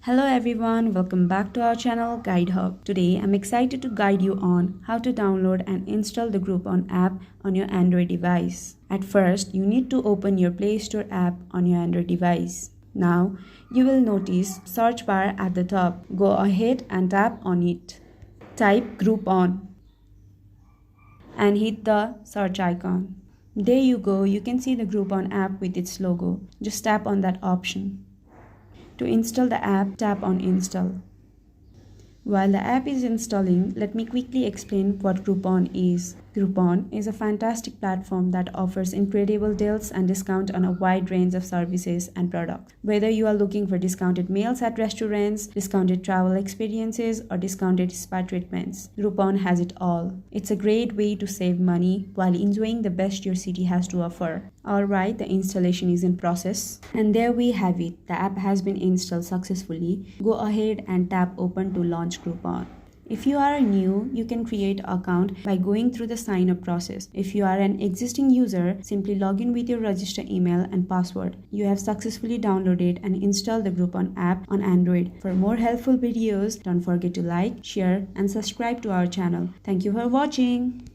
Hello everyone, welcome back to our channel Guide Hub. Today I'm excited to guide you on how to download and install the Groupon app on your Android device. At first, you need to open your Play Store app on your Android device. Now, you will notice search bar at the top. Go ahead and tap on it. Type Groupon and hit the search icon. There you go, you can see the Groupon app with its logo. Just tap on that option. To install the app, tap on Install. While the app is installing, let me quickly explain what Groupon is. Groupon is a fantastic platform that offers incredible deals and discounts on a wide range of services and products. Whether you are looking for discounted meals at restaurants, discounted travel experiences, or discounted spa treatments, Groupon has it all. It's a great way to save money while enjoying the best your city has to offer. Alright, the installation is in process. And there we have it. The app has been installed successfully. Go ahead and tap Open to launch Groupon. If you are new, you can create an account by going through the sign-up process. If you are an existing user, simply log in with your registered email and password. You have successfully downloaded and installed the Groupon app on Android. For more helpful videos, don't forget to like, share, and subscribe to our channel. Thank you for watching.